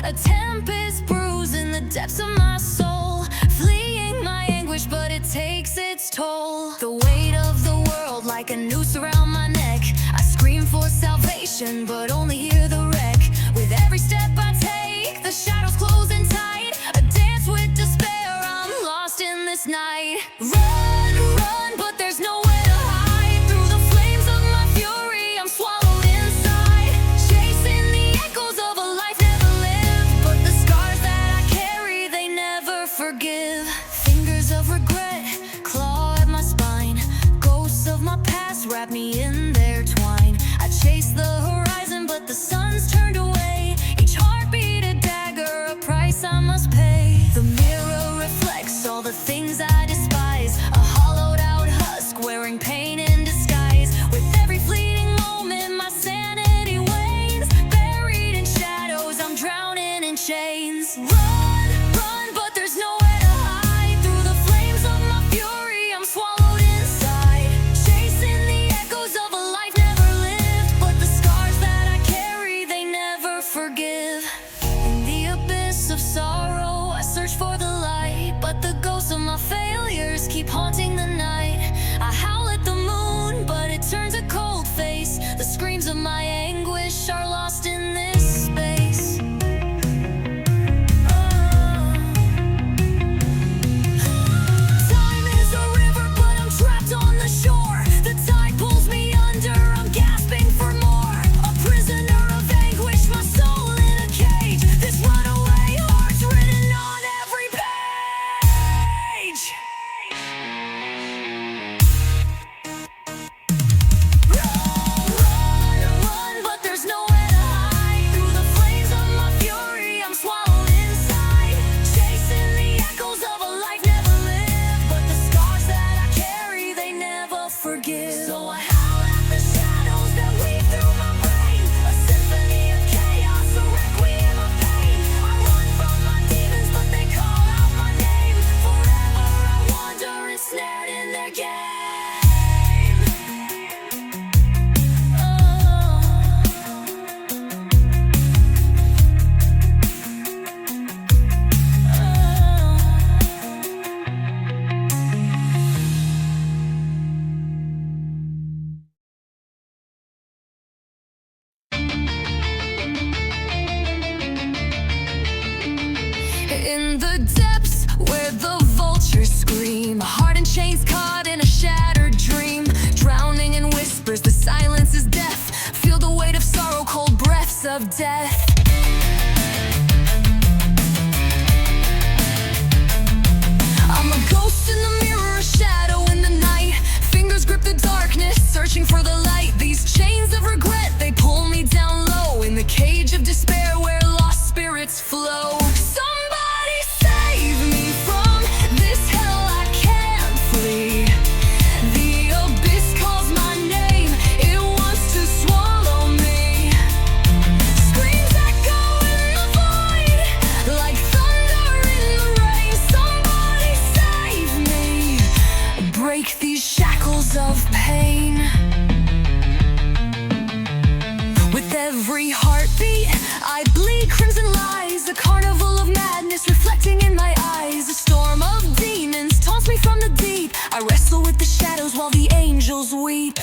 A tempest bruising the depths of my soul, fleeing my anguish, but it takes its toll. The weight of the world like a noose around my neck. I scream for salvation, but only hear the wreck. With every step I take, the shadows closing tight. A dance with despair, I'm lost in this night. Run, run, but there's nowhere to hide. Through the flames of my fury, I'm swallowed inside. Chasing the echoes of a life never lived, but the scars that I carry, they never forgive. Fingers of regret claw at my spine. Ghosts of my past wrap me in their twine. I chase the horizon, but the sun's turned away. Each heartbeat a dagger, a price I must pay. The mirror reflects all the things I despise. A hollowed out husk wearing pain in disguise. With every fleeting moment my sanity wanes. Buried in shadows, I'm drowning in chains. Run, run, but there's nowhere to hide. Through the flames of my fury, I'm swallowed inside. Chasing the echoes of a life never lived, but the scars that I carry, they never forgive. In the abyss of sorrow, I search for the light, but the ghosts of my failures keep haunting the night. I howl at the moon, but it turns a cold face. The screams of my anguish are lost in this space. Time is a river, but I'm trapped on the shore. The tide pulls me under, I'm gasping for more. A prisoner of anguish, my soul in a cage. This runaway heart's written on every page. Run, but there's nowhere to hide. Through the flames of my fury, I'm swallowed inside. Chasing the echoes of a life never lived, but the scars that I carry, they never forgive. So I howl at the shadows that weave through my brain. A symphony of chaos, a requiem of pain. I run from my demons, but they call out my name. Forever I wander, ensnared in their game. In the depths where the vultures scream, a heart in chains caught in a shattered dream. Drowning in whispers, the silence is deaf. Feel the weight of sorrow, cold breaths of death. I'm a ghost in the mirror, a shadow in the night. Fingers grip the darkness, searching for the light. These chains of regret, they pull me down low. In the cage of despair where lost spirits flow. Somebody save me from this hell I can't flee. The abyss calls my name, it wants to swallow me. Screams echo in the void, like thunder in the rain. Somebody save me, break these shackles of pain. With every heartbeat, I bleed crimson lies. A carnival of madness reflecting in my eyes. A storm of demons taunts me from the deep. I wrestle with the shadows while the angels weep.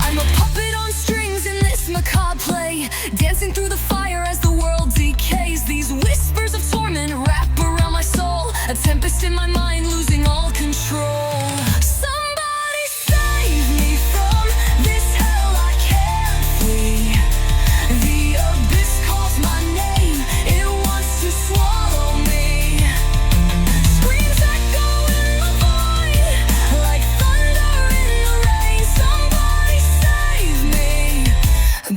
I'm a puppet on strings in this macabre play, dancing through the fire as the world decays. These whispers of torment wrap around my soul. A tempest in my mind, losing all control. Somebody save me from this hell I can't flee. The abyss calls my name, it wants to swallow me. Screams echo in the void, like thunder in the rain. Somebody save me,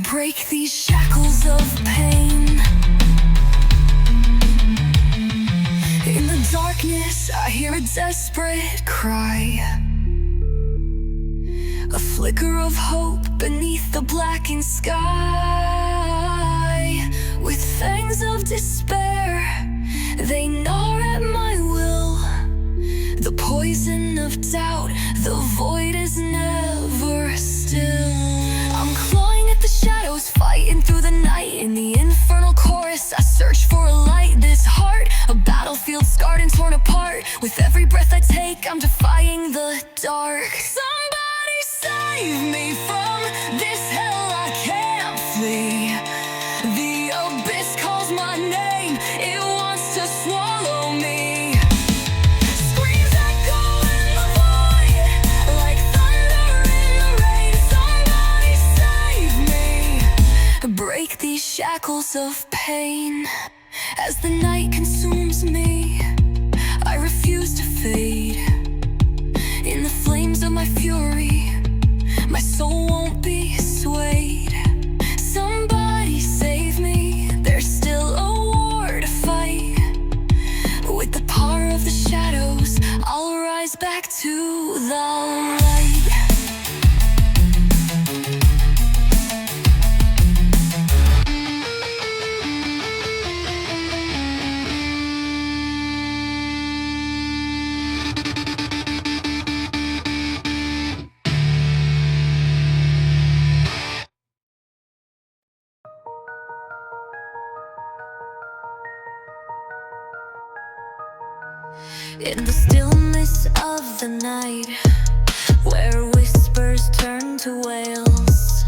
break these shackles of pain. In the darkness, I hear a desperate cry. A flicker of hope beneath the blackened sky. With fangs of despair, they gnaw at my will. The poison of doubt, the void is never still. I'm dark. Somebody save me from this hell I can't flee. The abyss calls my name, it wants to swallow me. Screams echo in the void, like thunder in the rain. Somebody save me. Break these shackles of pain. As the night consumes me, I refuse to fade. In the flames of my fury, my soul won't be swayed. Somebody save me, there's still a war to fight. With the power of the shadows, I'll rise back to the light. In the stillness of the night, where whispers turn to wails,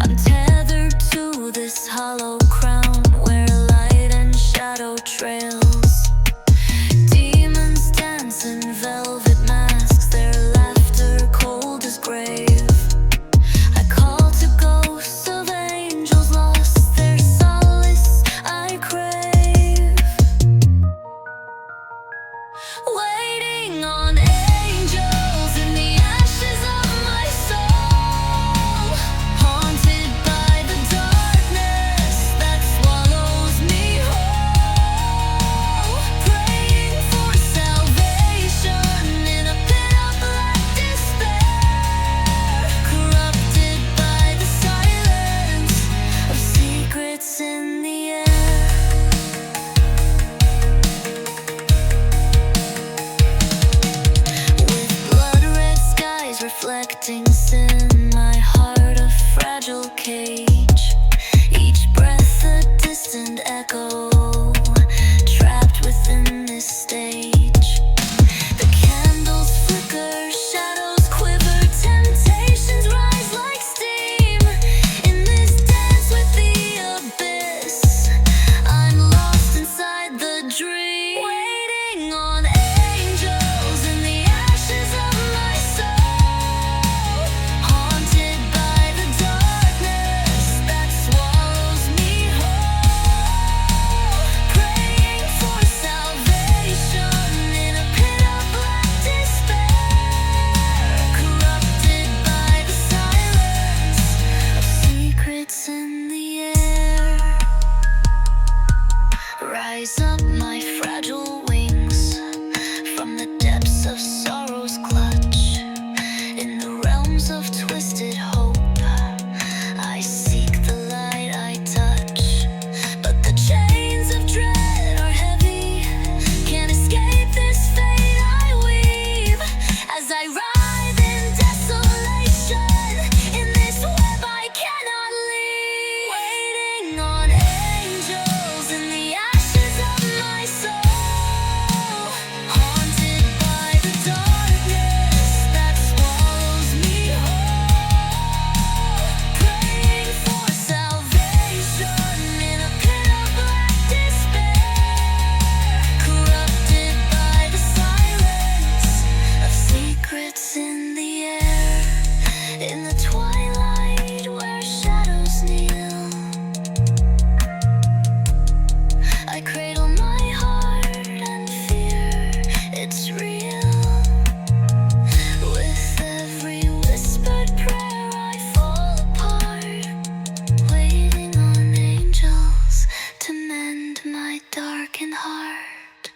I'm tethered to this hollow crown, where light and shadow trails. Demons dance in velvet masks, their laughter cold as grave. I call to ghosts of angels lost, their solace I crave. Waiting on angels in the ashes of my soul, haunted by the darkness that swallows me whole. Praying for salvation in a pit of black despair, corrupted by the silence of secrets in the air. Reflecting sin, my heart a fragile cage. Each breath a distant echo, trapped within this stage. The candles flicker, shadows quiver, temptations rise like steam. In this dance with the abyss, I'm lost inside the dream. Waiting on angels in the ashes of my soul, haunted by the darkness that swallows me whole. Praying for salvation in a pit of black despair, corrupted by the silence of secrets in the air. Rise up, my fragile wings, from the depths of sorrow's clutch. In the realms of twisted hope, I seek the light I touch. But the chains of dread are heavy, can't escape this fate I weave. As I writhe in desolation, in this web I cannot leave. Waiting on angels in the ashes of my soul, haunted by the darkness that swallows me whole. Praying for salvation in a pit of black despair, corrupted by the silence of secrets in the air. In the twilight where shadows kneel, I cradle my heart and fear it's real. With every whispered prayer I fall apart, waiting on angels to mend my darkened heart.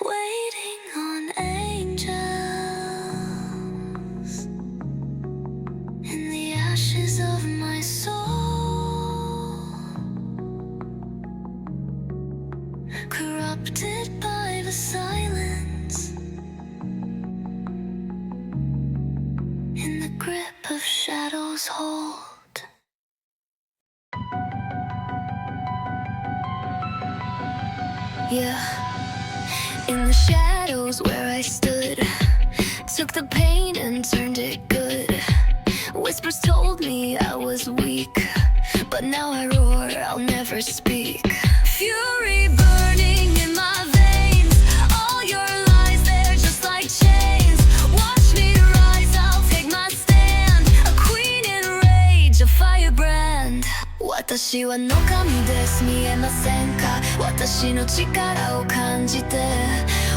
Waiting on angels in the ashes of my soul, corrupted by the silence, in the grip of shadows hold. Yeah, in the shadows where I stood, took the pain and turned it good. Whispers told me I was weak, but now I roar, I'll never speak. Fury burning in my veins, all your lies, they're just like chains. Watch me rise, I'll take my stand, a queen in rage, a firebrand. 私は野神です、見えませんか？私の力を感じて、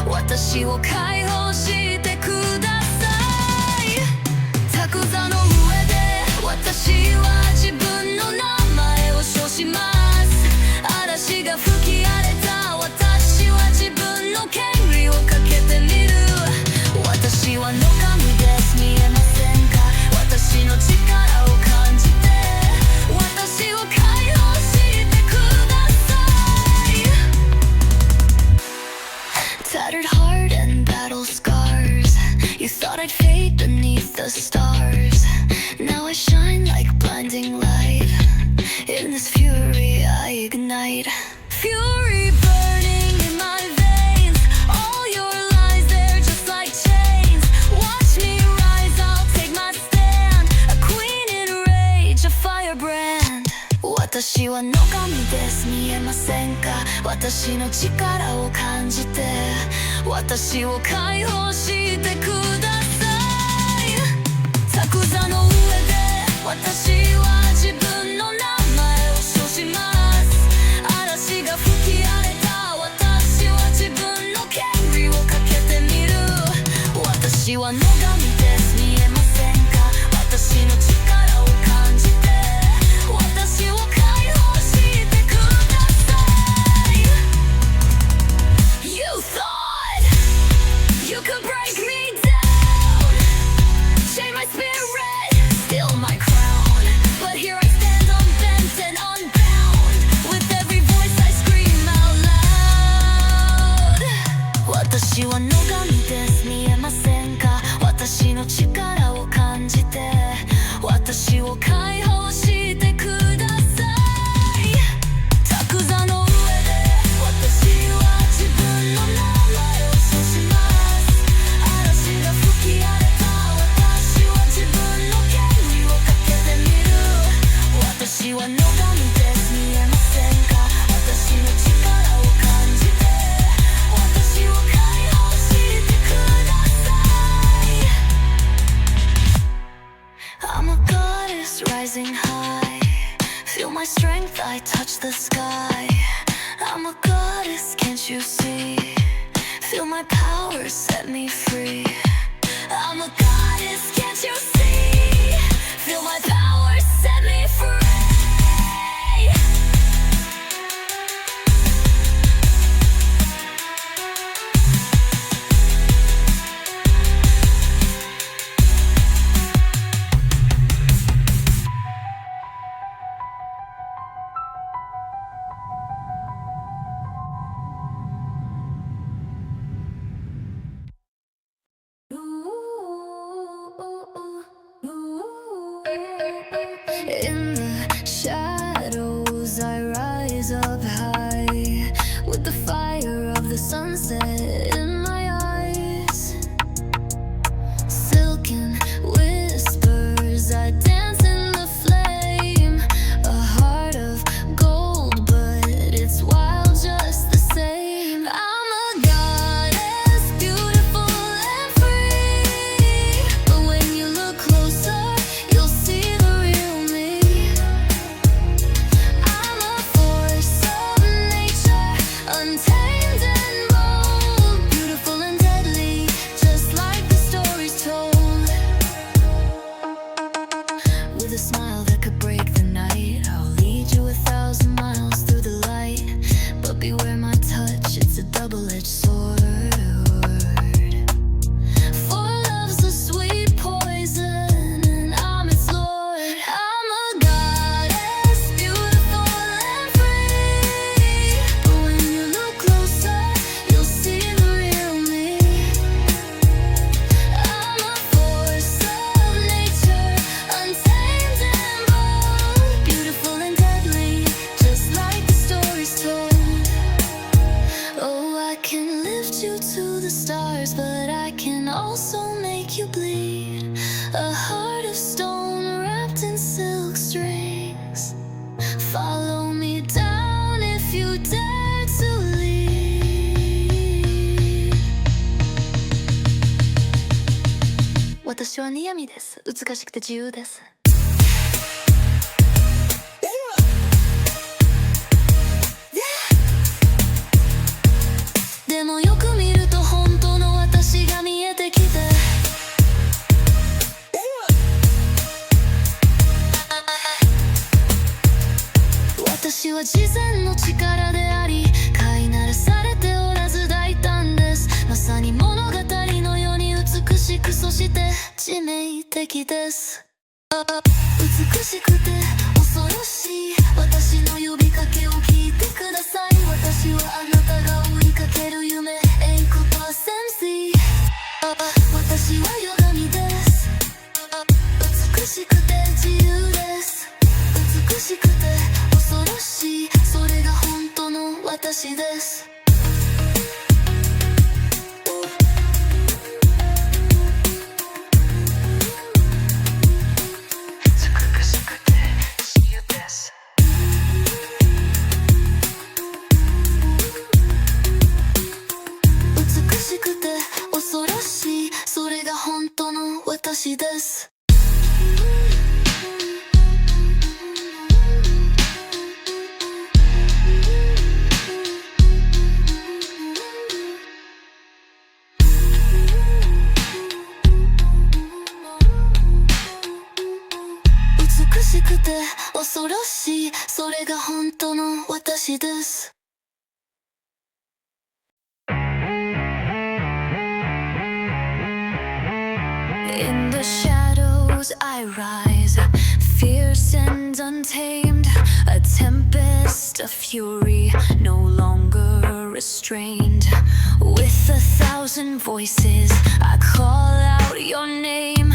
私を解放してください。高座の上で私は自分の名前を称します。嵐が吹き荒れた私は自分の権利をかけてみる。私は野神です、見えませんか？私の力を感じて、私を解放してください。 Tattered heart and battle scars, you thought I'd fade beneath the stars. Now I shine like blinding light, in this fury I ignite. Fury burning in my veins, all your lies, they're just like chains. Watch me rise, I'll take my stand, a queen in rage, a firebrand. 私は野神です、見えませんか？私の力を感じて、私を解放してください。高座の上で私は自分の名前を称します。嵐が吹き荒れた私は自分の権利をかけてみる。私は野神です、見えませんか？私の力を感じて、私を解放してください。 You thought you could break me down, shake my spirit, steal my crown, but here I stand unbent and unbound. With every voice I scream out loud. 私は野神です、見えませんか？私の力を感じて、私を解放してください。高座の上で私は自分の名前を称します。嵐が吹き荒れた私は自分の権利をかけてみる。私は野神です、見えませんか？私の力を感じて、私を解放してください。 I'm a goddess rising high, feel my strength, I touch the sky. I'm a goddess, can't you see? Feel my power, set me free. I'm a goddess, can't you see? Feel my power, set me free. In the shadows I rise up high, with the fire of the sunset in my eyes. Silken whispers, I dance in the flame. A heart of gold, but it's wild just the same. I'm a goddess, beautiful and free. But when you look closer, you'll see the real me. 私はニヤミです。美しくて自由です。でもよく見ると本当の私が見えてきて、私は自然の力であり、飼いならされておらず大胆です。まさに物語のように美しく、そして致命的です。美しくて恐ろしい私の呼びかけを聞いてください。私はあなたが追いかける夢、栄光とセンシー。私は歪みです。美しくて自由です。美しくて恐ろしい、それが本当の私です。美しくて恐ろしい、それが本当の私です。美しくて恐ろしい、それが本当の私です。In the shadows I rise, fierce and untamed, a tempest of fury, no longer restrained. With 1,000 voices I call out your name,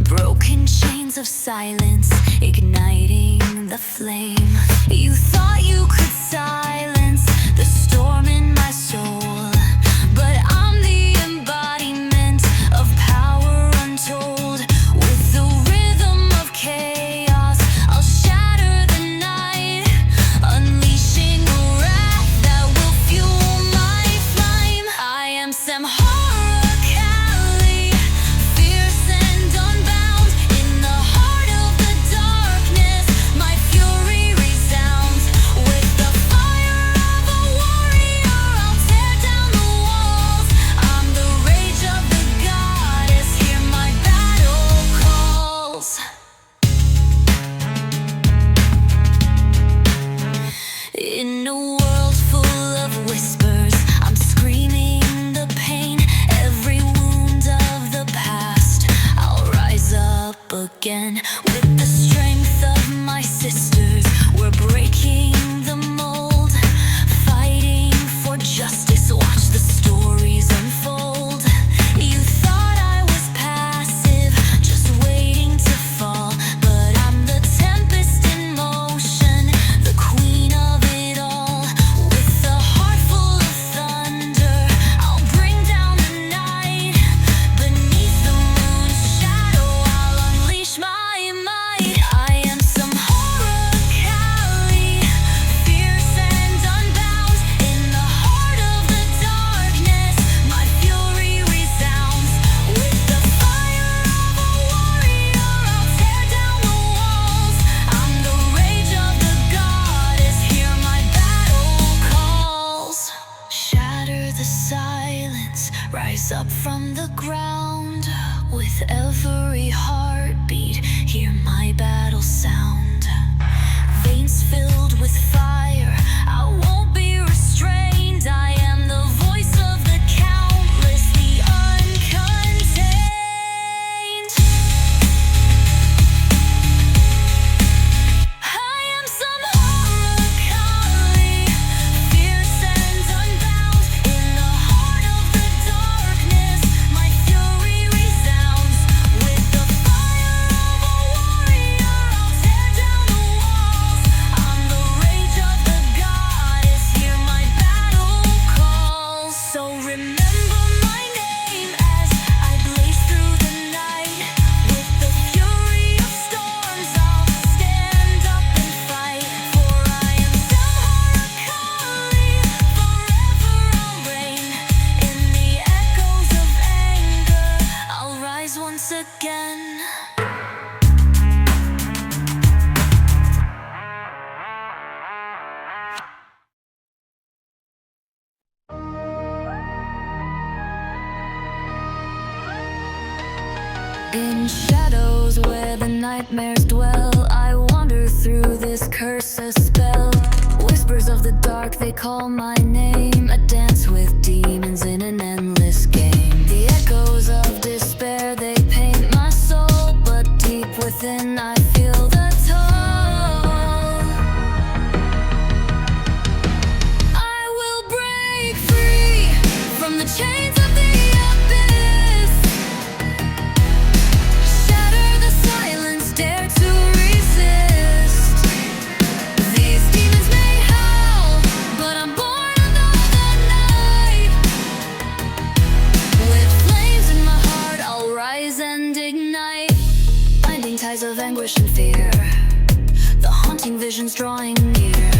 broken chains of silence, igniting the flame. You thought you could silence the storm in my soul, but I'm the embodiment of power untold. With the rhythm of chaos, I'll shatter the night, unleashing a wrath that will fuel my flame. I am some horror Cali, fierce and unbound. In the heart of the darkness, my fury resounds. With the fire of a warrior, I'll tear down the walls. I'm the rage of the goddess, hear my battle calls. In a world full of whispers, I'm screaming the pain, every wound of the past. I'll rise up again with the strength of my sisters. We're breaking the mold, fighting for justice. Watch the stories unfold. You thought I was passive, just waiting to fall, but I'm the tempest in motion, the queen of it all. With a heart full of thunder, I'll bring down the night. Beneath the moon's shadow, I'll unleash my might. I am some horror Cali, fierce and unbound. In the heart of the darkness, my fury resounds. With the fire of a warrior, I'll tear down the walls. I'm the rage of the goddess, hear my battle calls. Shatter the silence, rise up from the ground. With every heartbeat, hear my battle sound. Veins filled with fire, I won't be restrained. I am the voice of the countless, the uncontained. I am some horror Cali, fierce and unbound. In the heart of the darkness, my fury resounds. With the fire In shadows where the nightmares dwell, I wander through this curse, a spell. Whispers of the dark, they call my name. A dance with demons in an endless game. The echoes of despair, they paint my soul, but deep within I feel the toll. I will break free from the chains of the abyss. Shatter the silence, dare to resist. These demons may howl, but I'm born of the night. With flames in my heart, I'll rise and ignite. Binding ties of anguish and fear, the haunting visions drawing near.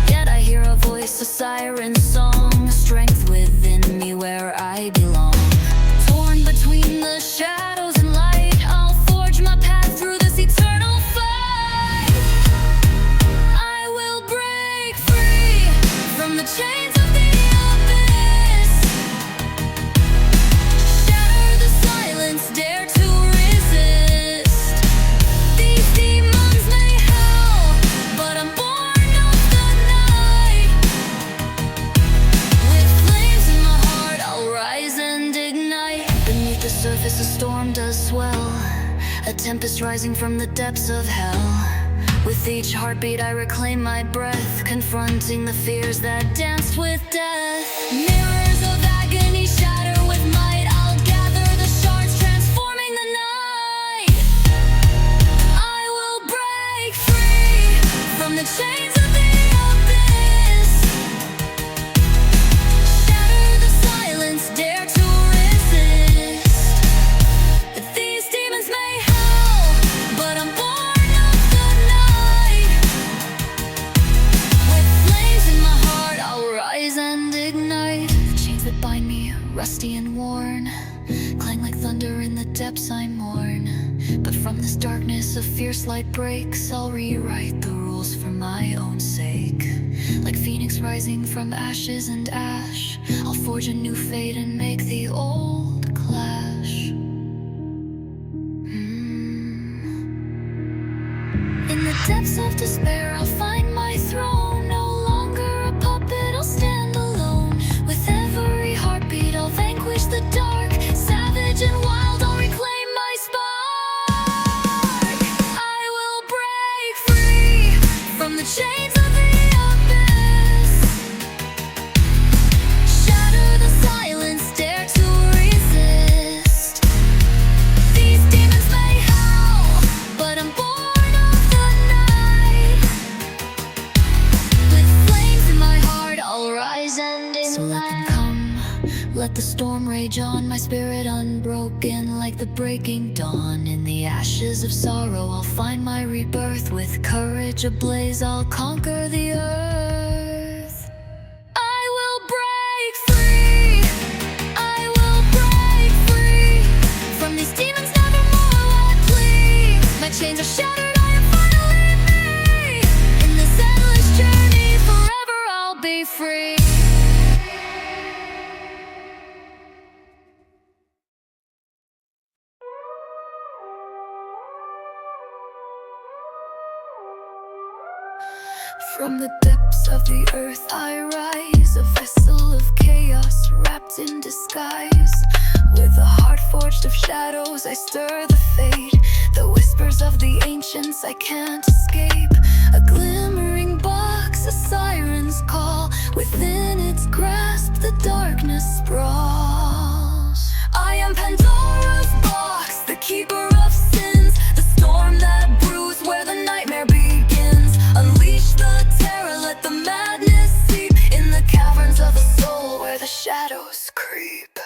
Yet I hear a voice, a siren song, a strength within me where I belong. Torn between the shadows and light, I'll forge my path through this eternal fight. I will break free from the chains of the abyss. Shatter the silence, dare to resist. These demons may howl, but I'm born of the night. With flames in my heart, I'll rise and ignite. Beneath the surface, a storm does swell, a tempest rising from the depths of hell. With each heartbeat, I reclaim my breath, confronting the fears that danced with death. Mirrors of agony shatter with might. I'll gather the shards, transforming the night. I will break free from the chains of the abyss. Shatter the silence, dare to resist. These demons may howl, but I'm born of the night. With flames in my heart, I'll rise and ignite. The chains that bind me, rusty and worn, clang like thunder in the depths I mourn. But from this darkness, a fierce light breaks. I'll rewrite the rules for my own sake. Like phoenix rising from ashes and ash, I'll forge a new fate and make the old clash. In the depths of despair, I'll find my throne. No longer a puppet, I'll stand alone. With every heartbeat, I'll vanquish the dark. Savage and wild, I'll reclaim my spark. I will break free from the chains of the abyss. Shatter the silence, dare to resist. These demons may howl, but I'm born of the night. With flames in my heart, I'll rise and ignite. So let them come, let the storm rage on. My spirit unbroken like the breaking dawn. In the ashes of sorrow, I'll find my rebirth. With courage ablaze, I'll conquer the earth. I will break free, I will break free from these demons, nevermore will I plead. My chains are shattered, I am finally me. In this endless journey, forever I'll be free. From the depths of the earth I rise, a vessel of chaos wrapped in disguise. With a heart forged of shadows, I stir the fate. The whispers of the ancients I can't escape. A glimmering box, a siren's call. Within its grasp, the darkness sprawls. I am Pandora's box, the keeper of sins. The storm that brews where the nightmare begins. Unleash the terror, let the madness seep. In the caverns of the soul where the shadows creep.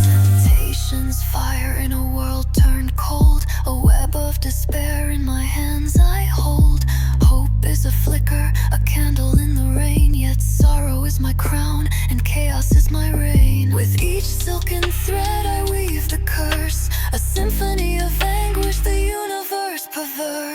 Temptations fire in a world turned cold. A web of despair in my hands I hold. Hope is a flicker, a candle in the rain. Yet sorrow is my crown and chaos is my reign. With each silken thread I weave the curse, a symphony of anguish, the universe perverse.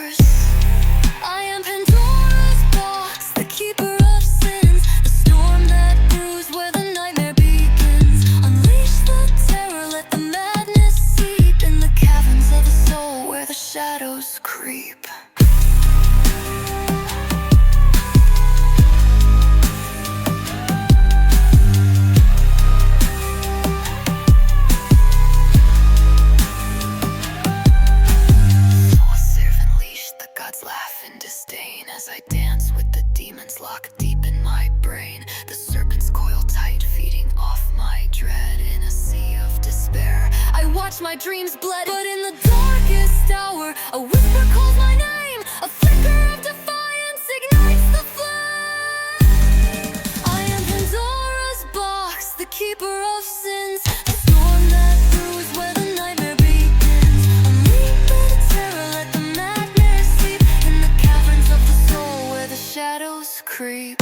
watch my dreams bled. But in the darkest hour, a whisper calls my name. A flicker of defiance ignites the flame. I am Pandora's box, the keeper of sins, the storm that brews where the nightmare begins. Unleash the terror, let the nightmare sleep in the caverns of the soul where the shadows creep.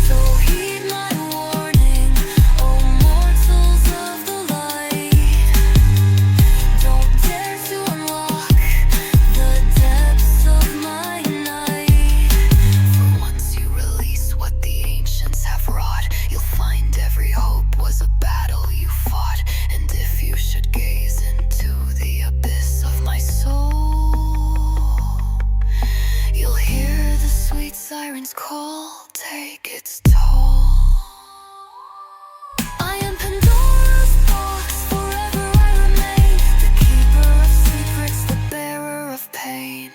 So heed my warning, oh mortals of the light. Don't dare to unlock the depths of my night. For once you release what the ancients have wrought, you'll find every hope was a battle you fought. And if you should gaze into the abyss of my soul, you'll hear the sweet siren's call take its toll. I am Pandora's box, forever I remain, the keeper of secrets, the bearer of pain.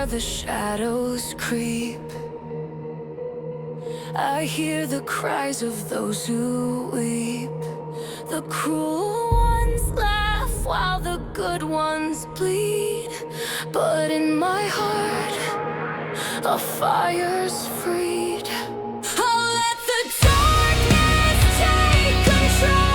The shadows creep, I hear the cries of those who weep. The cruel ones laugh while the good ones bleed. But in my heart, a fire's freed. I'll let the darkness take control.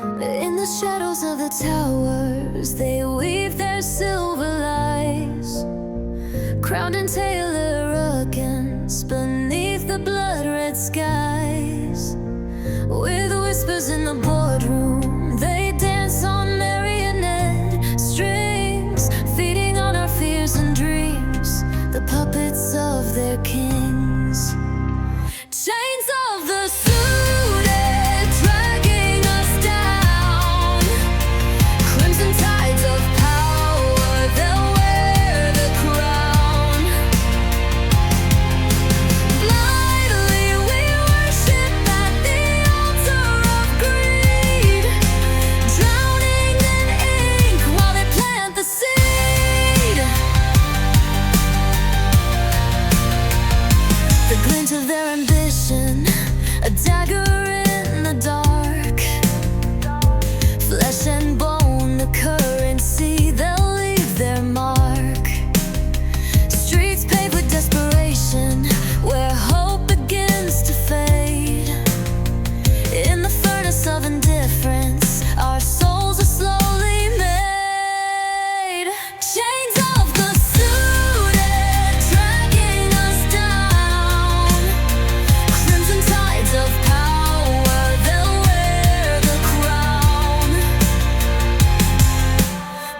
In the shadows of the towers, they weave their silver lies, crowned in tailor arrogance beneath the blood-red skies. With whispers in the boardroom, they dance on marionette strings, feeding on our fears and dreams, the puppets of their kings. Chains of the suited, dragging us down. Crimson tides of power, they'll wear the crown. Blindly we worship at the altar of greed, drowning in ink while they plant the seed. The glint of their ambition, a dagger in the dark, flesh and bone, the currency, they'll leave their mark. Streets paved with desperation, where hope begins to fade. In the furnace of indifference, our souls are slowly made. Chains of the suited, dragging us down. Crimson tides of power, they'll wear the crown.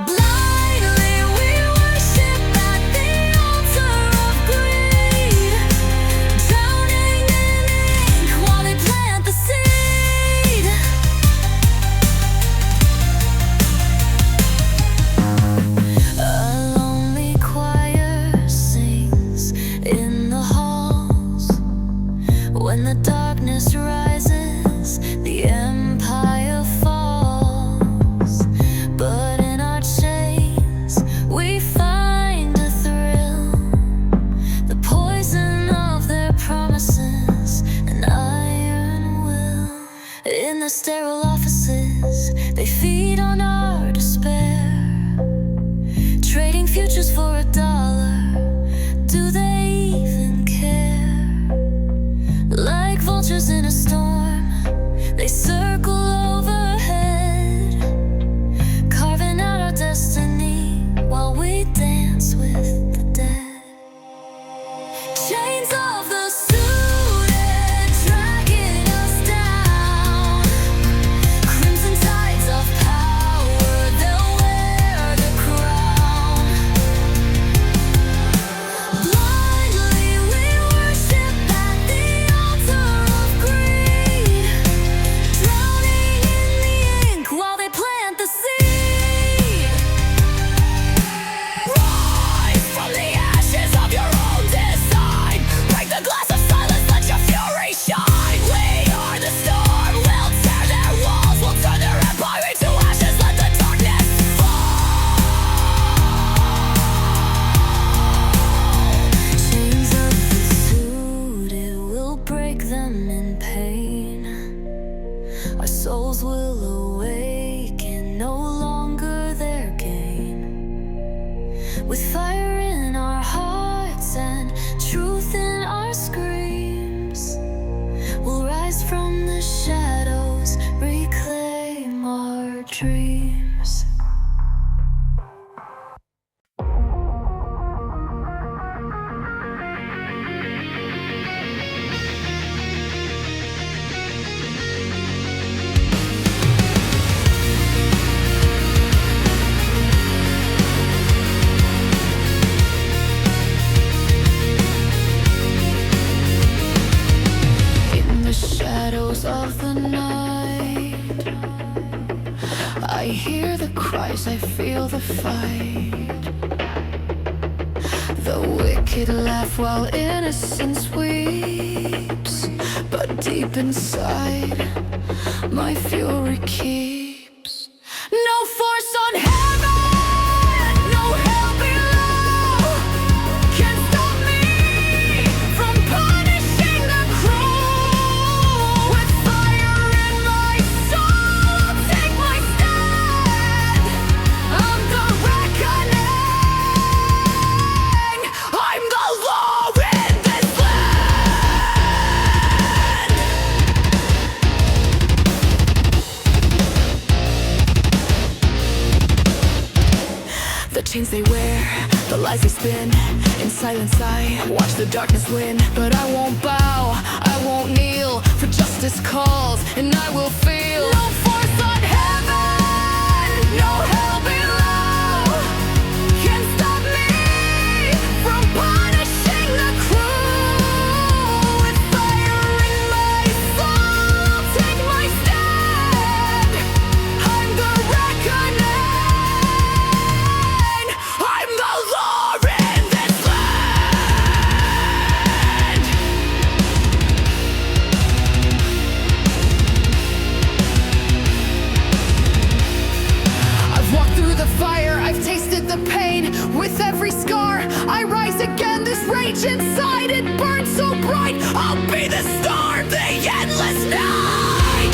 Blindly we worship at the altar of greed, drowning in ink while they plant the seed. A lonely choir sings in the halls. When the darkness rises, the empire falls. But in our chains, we find a thrill, the poison of their promises, an iron will. In the sterile offices, they feed on our despair, trading futures for a dollar. Do they even care? Like vultures in a storm, they circle overhead, carving out our destiny while we dance with the dead. Chains of the suited, dragging us down. Crimson tides of power, they'll wear the crown. Blindly we worship at the altar of greed, drowning in the ink while they plant the seed. Rise from the ashes of your own design. Break the glass of silence, let your fury shine. We are the storm, we'll tear their walls, we'll turn their empire into ashes, let the darkness fall. Chains of the suited will break them in pain. Our souls will awaken, no longer their game. With fire in our hearts and truth in our screams, we'll rise from the shadows, reclaim our dreams. In the shadows of the night, I hear the cries, I feel the fight. The wicked laugh while innocence weeps, but deep inside, my fury keeps. No force on heaven, no hell below can stop me from punishing the cruel. With fire in my soul, I'll take my stand. I'm the reckoning, I'm the law in this land. lies they spin. In silence I watch the darkness win. But I won't bow, I won't kneel, for justice calls, and I will feel. No force on heaven, no hell below can stop me from punishing the cruel. With fire in my soul, I'll take my stand. I'm the reckoning, I'm the law in this land. I've walked through the fire, I've tasted the pain. With every scar, I rise again. This rage inside, it burns so bright. I'll be the star of the endless night.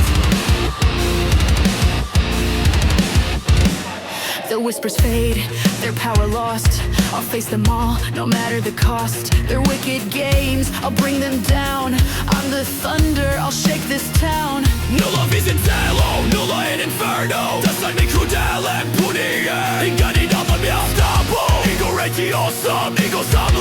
The whispers fade, their power lost. I'll face them all, no matter the cost. Their wicked games, I'll bring them down. I'm the thunder, I'll shake this town. Nulla vis in cielo, nulla in inferno. Dassaimi crudele e punire. Ingannina la mia stampo. Ego religioso, ego sangue.